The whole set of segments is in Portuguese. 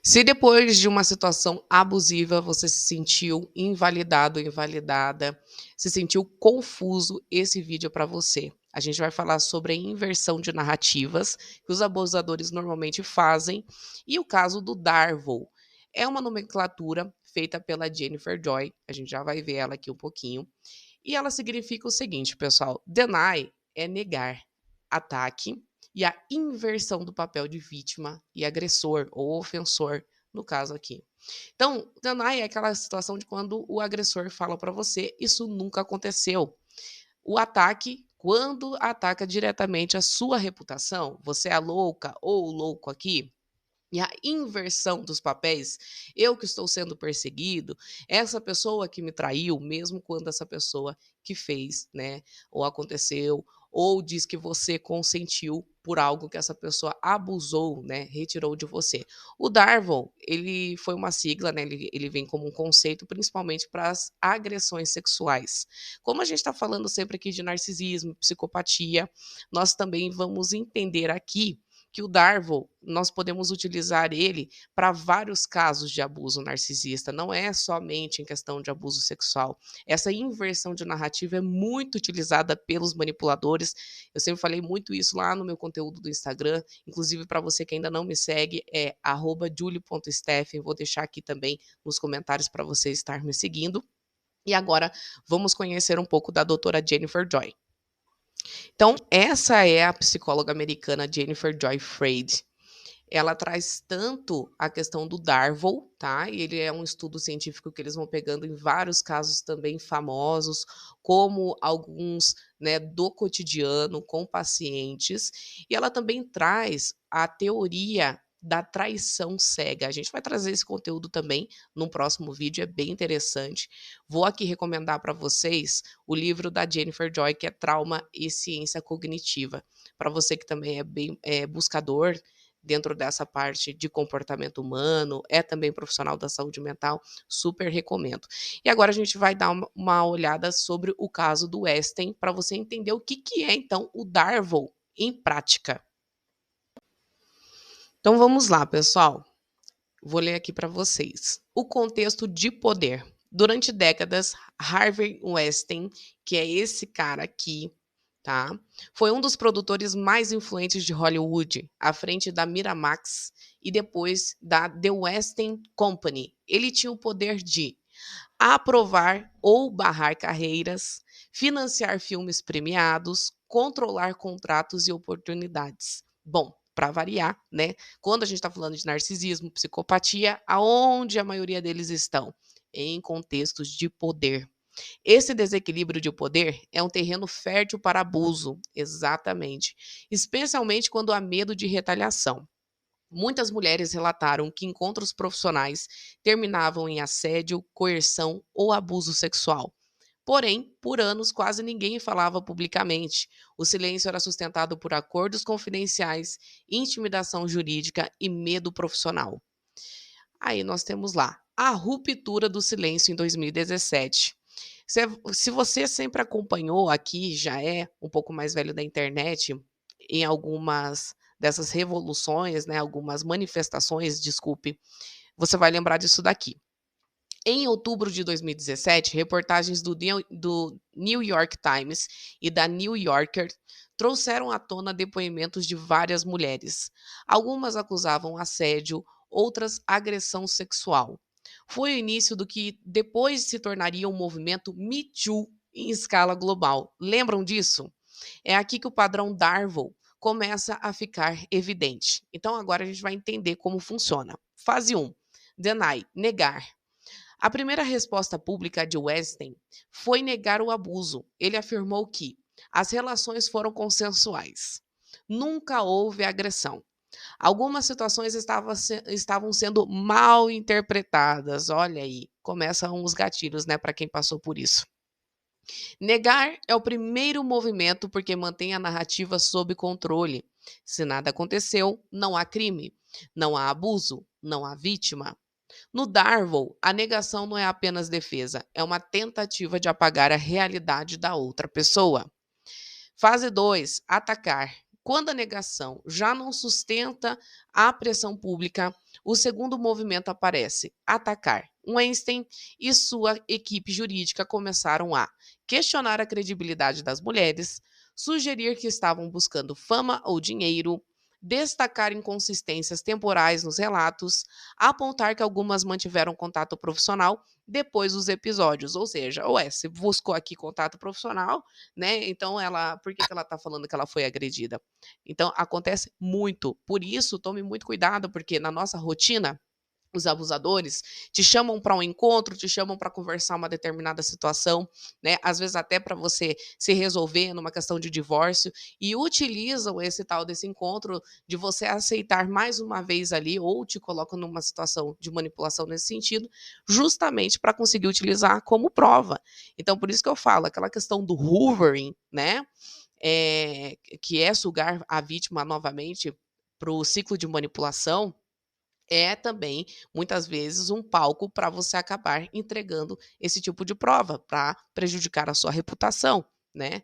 Se depois de uma situação abusiva você se sentiu invalidado ou invalidada, se sentiu confuso, esse vídeo é para você. A gente vai falar sobre a inversão de narrativas que os abusadores normalmente fazem e o caso do Darvel. É uma nomenclatura feita pela Jennifer Joy, a gente já vai ver ela aqui um pouquinho, e ela significa o seguinte, pessoal: deny é negar, ataque e a inversão do papel de vítima e agressor ou ofensor, no caso aqui. Então, deny é aquela situação de quando o agressor fala para você, isso nunca aconteceu. O ataque, quando ataca diretamente a sua reputação, você é a louca ou o louco aqui, e a inversão dos papéis, eu que estou sendo perseguido, essa pessoa que me traiu, mesmo quando essa pessoa que fez, né, ou aconteceu, ou diz que você consentiu por algo que essa pessoa abusou, né, retirou de você. O Darwin, ele foi uma sigla, né, ele vem como um conceito principalmente para as agressões sexuais. Como a gente está falando sempre aqui de narcisismo, psicopatia, nós também vamos entender aqui que o Darvel, nós podemos utilizar ele para vários casos de abuso narcisista, não é somente em questão de abuso sexual. Essa inversão de narrativa é muito utilizada pelos manipuladores. Eu sempre falei muito isso lá no meu conteúdo do Instagram, inclusive para você que ainda não me segue, é @julie.steffen, vou deixar aqui também nos comentários para você estar me seguindo. E agora vamos conhecer um pouco da doutora Jennifer Joy. Então, essa é a psicóloga americana Jennifer Joy Freid. Ela traz tanto a questão do Darvel, tá? E ele é um estudo científico que eles vão pegando em vários casos também famosos, como alguns, né, do cotidiano com pacientes. E ela também traz a teoria da traição cega. A gente vai trazer esse conteúdo também no próximo vídeo, é bem interessante. Vou aqui recomendar para vocês o livro da Jennifer Joy, que é Trauma e Ciência Cognitiva. Para você que também é bem buscador dentro dessa parte de comportamento humano, é também profissional da saúde mental, super recomendo. E agora a gente vai dar uma olhada sobre o caso do Weston, para você entender o que é, então, o Darvel em prática. Então vamos lá, pessoal. Vou ler aqui para vocês. O contexto de poder. Durante décadas, Harvey Weinstein, que é esse cara aqui, tá? Foi um dos produtores mais influentes de Hollywood, à frente da Miramax e depois da The Weinstein Company. Ele tinha o poder de aprovar ou barrar carreiras, financiar filmes premiados, controlar contratos e oportunidades. Bom, para variar, né? Quando a gente está falando de narcisismo, psicopatia, aonde a maioria deles estão? Em contextos de poder. Esse desequilíbrio de poder é um terreno fértil para abuso, exatamente, especialmente quando há medo de retaliação. Muitas mulheres relataram que encontros profissionais terminavam em assédio, coerção ou abuso sexual. Porém, por anos, quase ninguém falava publicamente. O silêncio era sustentado por acordos confidenciais, intimidação jurídica e medo profissional. Aí nós temos lá a ruptura do silêncio em 2017. Se você sempre acompanhou aqui, já é um pouco mais velho da internet, em algumas dessas revoluções, né, algumas manifestações, desculpe, você vai lembrar disso daqui. Em outubro de 2017, reportagens do New York Times e da New Yorker trouxeram à tona depoimentos de várias mulheres. Algumas acusavam assédio, outras agressão sexual. Foi o início do que depois se tornaria um movimento Me Too em escala global. Lembram disso? É aqui que o padrão Darvel começa a ficar evidente. Então agora a gente vai entender como funciona. Fase 1. Deny, negar. A primeira resposta pública de Weinstein foi negar o abuso. Ele afirmou que as relações foram consensuais. Nunca houve agressão. Algumas situações estavam sendo mal interpretadas. Olha aí, começam os gatilhos, né, para quem passou por isso. Negar é o primeiro movimento porque mantém a narrativa sob controle. Se nada aconteceu, não há crime, não há abuso, não há vítima. No Darvel, a negação não é apenas defesa, é uma tentativa de apagar a realidade da outra pessoa. Fase 2, atacar. Quando a negação já não sustenta a pressão pública, o segundo movimento aparece: atacar. Weinstein e sua equipe jurídica começaram a questionar a credibilidade das mulheres, sugerir que estavam buscando fama ou dinheiro, destacar inconsistências temporais nos relatos, apontar que algumas mantiveram contato profissional depois dos episódios. Ou seja, ué, se buscou aqui contato profissional, né? Então por que ela tá falando que ela foi agredida? Então acontece muito. Por isso, tome muito cuidado, porque na nossa rotina os abusadores te chamam para um encontro, te chamam para conversar uma determinada situação, né? Às vezes até para você se resolver numa questão de divórcio e utilizam esse tal desse encontro de você aceitar mais uma vez ali ou te colocam numa situação de manipulação nesse sentido, justamente para conseguir utilizar como prova. Então por isso que eu falo, aquela questão do hoovering, né? Que é sugar a vítima novamente para o ciclo de manipulação, é também, muitas vezes, um palco para você acabar entregando esse tipo de prova, para prejudicar a sua reputação, né?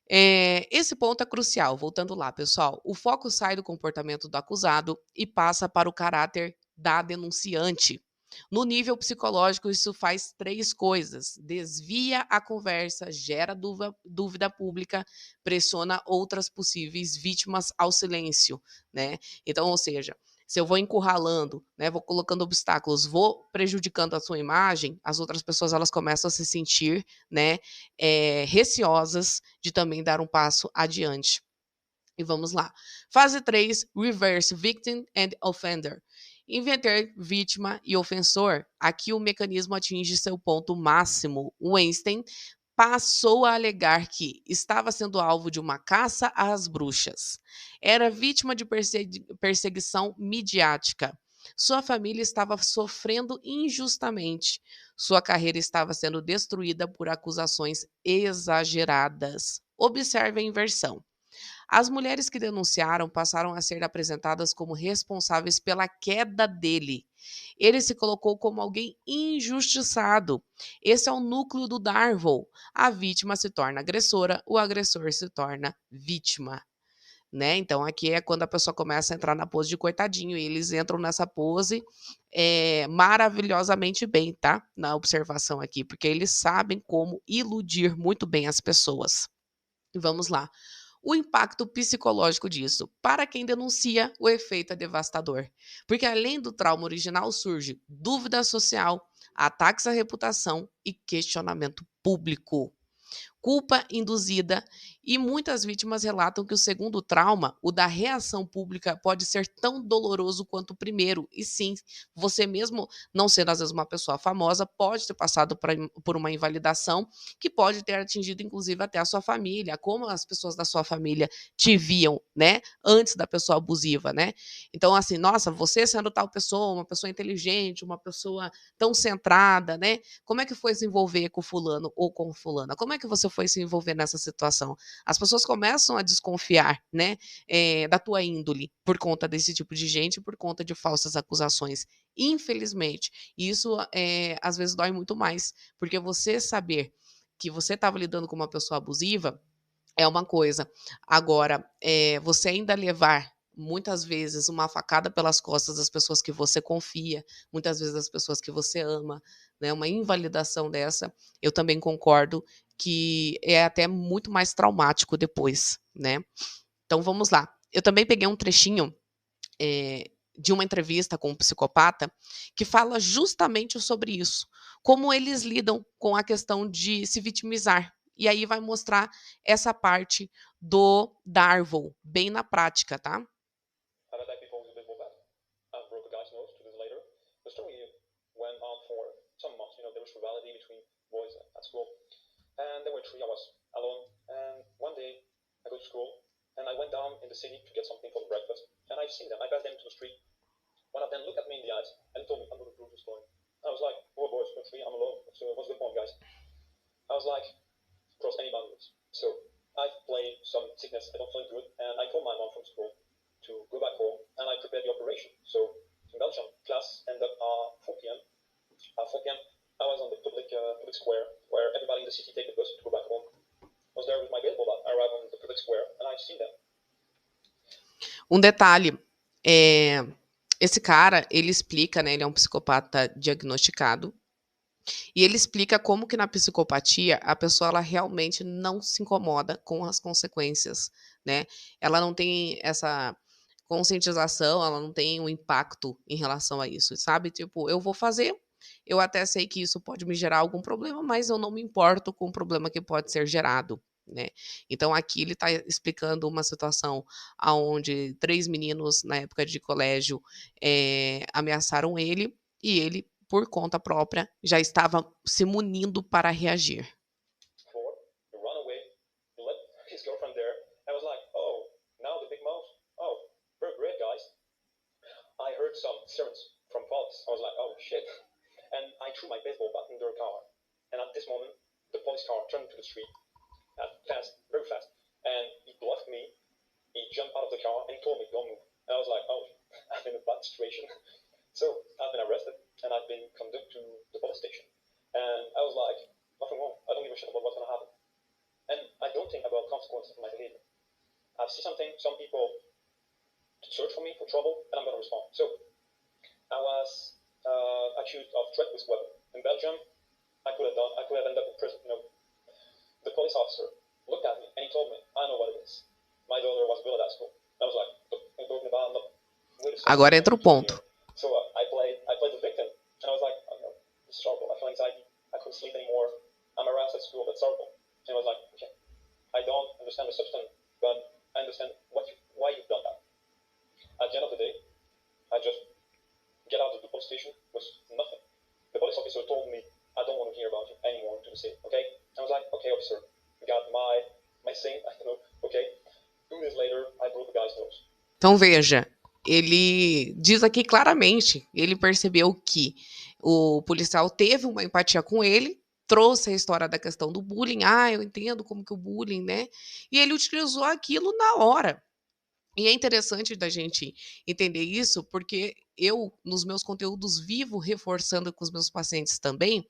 Esse ponto é crucial. Voltando lá, pessoal, o foco sai do comportamento do acusado e passa para o caráter da denunciante. No nível psicológico, isso faz três coisas: desvia a conversa, gera dúvida pública, pressiona outras possíveis vítimas ao silêncio, né? Então, ou seja, se eu vou encurralando, né, vou colocando obstáculos, vou prejudicando a sua imagem, as outras pessoas elas começam a se sentir, né, receosas de também dar um passo adiante. E vamos lá. Fase 3, Reverse Victim and Offender. Inverter vítima e ofensor. Aqui o mecanismo atinge seu ponto máximo. Weinstein passou a alegar que estava sendo alvo de uma caça às bruxas. Era vítima de perseguição midiática. Sua família estava sofrendo injustamente. Sua carreira estava sendo destruída por acusações exageradas. Observe a inversão. As mulheres que denunciaram passaram a ser apresentadas como responsáveis pela queda dele. Ele se colocou como alguém injustiçado. Esse é o núcleo do Darville. A vítima se torna agressora, o agressor se torna vítima. Né? Então, aqui é quando a pessoa começa a entrar na pose de coitadinho, e eles entram nessa pose maravilhosamente bem, tá? Na observação aqui, porque eles sabem como iludir muito bem as pessoas. Vamos lá. O impacto psicológico disso. Para quem denuncia, o efeito é devastador. Porque além do trauma original surge dúvida social, ataques à reputação e questionamento público. Culpa induzida, e muitas vítimas relatam que o segundo trauma, o da reação pública, pode ser tão doloroso quanto o primeiro. E sim, você mesmo, não sendo às vezes uma pessoa famosa, pode ter passado por uma invalidação que pode ter atingido inclusive até a sua família, como as pessoas da sua família te viam, né, antes da pessoa abusiva, né? Então assim, nossa, você sendo tal pessoa, uma pessoa inteligente, uma pessoa tão centrada, né? Como é que foi se envolver com fulano ou com fulana? Como é que você foi se envolver nessa situação? As pessoas começam a desconfiar, né, da tua índole por conta desse tipo de gente, por conta de falsas acusações. Infelizmente, isso às vezes dói muito mais, porque você saber que você estava lidando com uma pessoa abusiva é uma coisa. Agora, você ainda levar muitas vezes uma facada pelas costas das pessoas que você confia, muitas vezes das pessoas que você ama, né, uma invalidação dessa, eu também concordo que é até muito mais traumático depois, né. Então vamos lá. Eu também peguei um trechinho, de uma entrevista com um psicopata, que fala justamente sobre isso, como eles lidam com a questão de se vitimizar. E aí vai mostrar essa parte do Darville, bem na prática, tá? And there were three of us alone. And one day I go to school and I went down in the city to get something for the breakfast. And I've seen them. I passed them to the street. One of them looked at me in the eyes and told me, I'm going to prove this point. I was like, oh boys, we're three, I'm alone. So what's the point, guys? I was like, cross any boundaries. So I've played some sickness. I don't feel good. And I told my mom from school to go back home and I prepared the operation. So in Belgium, class ended up at 4 p.m. At 4 p.m. I was on the public square where everybody in the city take the bus to go back home. I was there with my baseball bat. I arrived on the public square and I've seen them. Um detalhe, eh, esse cara, ele explica, né, ele é um psicopata diagnosticado, e ele explica como que na psicopatia a pessoa ela realmente não se incomoda com as consequências, né? Ela não tem essa conscientização, ela não tem um impacto em relação a isso, sabe? Tipo, eu vou fazer, eu até sei que isso pode me gerar algum problema, mas eu não me importo com o problema que pode ser gerado. Né? Então aqui ele está explicando uma situação onde 3 meninos na época de colégio ameaçaram ele e ele por conta própria, já estava se munindo para reagir. He jumped out of the car and he told me, "Don't move." And I was like, "Oh, I'm in a bad situation." So I've been arrested and I've been conducted to the police station. And I was like, nothing wrong. I don't give a shit about what's gonna happen. And I don't think about consequences of my behavior. I see something, some people search for me for trouble, and I'm gonna respond. So I was accused of threat with weapon. In Belgium, I could have ended up in prison. You know, the police officer looked at me and he told me, "I know what it is. My daughter was bullied at school." I was like, agora entra o ponto. So I played the victim, and I was like, "Oh, no, this is horrible. I feel anxiety. I couldn't sleep anymore. I'm harassed at school. That's horrible." And I was like, "Okay, I don't understand the substance, but I understand why you've done that." At the end of the day, I just get out of the police station with nothing. The police officer told me, "I don't want to hear about you anymore to the city." Okay? I was like, "Okay, officer, you got my thing. I don't know. Okay." 2 days later, I broke the guy's nose. Então veja, ele diz aqui claramente, ele percebeu que o policial teve uma empatia com ele, trouxe a história da questão do bullying, eu entendo como que o bullying, né? E ele utilizou aquilo na hora. E é interessante da gente entender isso, porque eu, nos meus conteúdos, vivo reforçando com os meus pacientes também,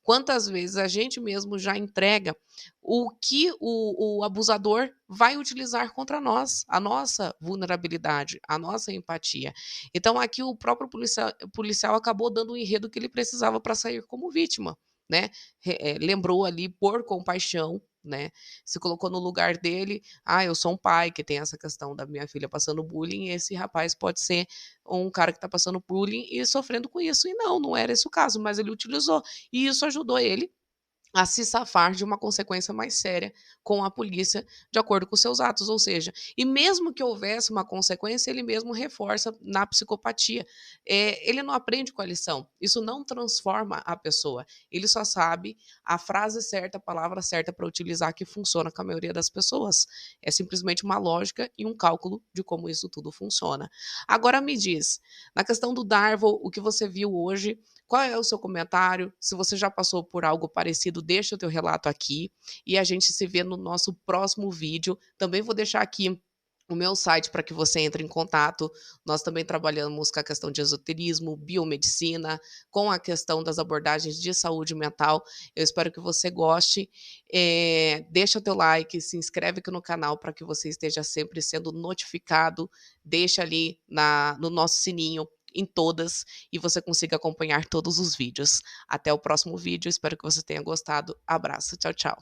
quantas vezes a gente mesmo já entrega o que o abusador vai utilizar contra nós, a nossa vulnerabilidade, a nossa empatia. Então, aqui o próprio policial acabou dando o enredo que ele precisava para sair como vítima. Né? Lembrou ali por compaixão, né? Se colocou no lugar dele. Eu sou um pai que tem essa questão da minha filha passando bullying, e esse rapaz pode ser um cara que está passando bullying e sofrendo com isso. E não era esse o caso, mas ele utilizou. E isso ajudou ele a se safar de uma consequência mais séria com a polícia, de acordo com seus atos. Ou seja, e mesmo que houvesse uma consequência, ele mesmo reforça na psicopatia. Ele não aprende com a lição. Isso não transforma a pessoa. Ele só sabe a frase certa, a palavra certa para utilizar, que funciona com a maioria das pessoas. É simplesmente uma lógica e um cálculo de como isso tudo funciona. Agora me diz, na questão do Darvel, o que você viu hoje, qual é o seu comentário? Se você já passou por algo parecido, deixa o teu relato aqui e a gente se vê no nosso próximo vídeo. Também vou deixar aqui o meu site para que você entre em contato. Nós também trabalhamos com a questão de esoterismo, biomedicina, com a questão das abordagens de saúde mental. Eu espero que você goste. Deixa o teu like, se inscreve aqui no canal para que você esteja sempre sendo notificado. Deixa ali no nosso sininho em todas e você consiga acompanhar todos os vídeos. Até o próximo vídeo, espero que você tenha gostado. Abraço, tchau, tchau.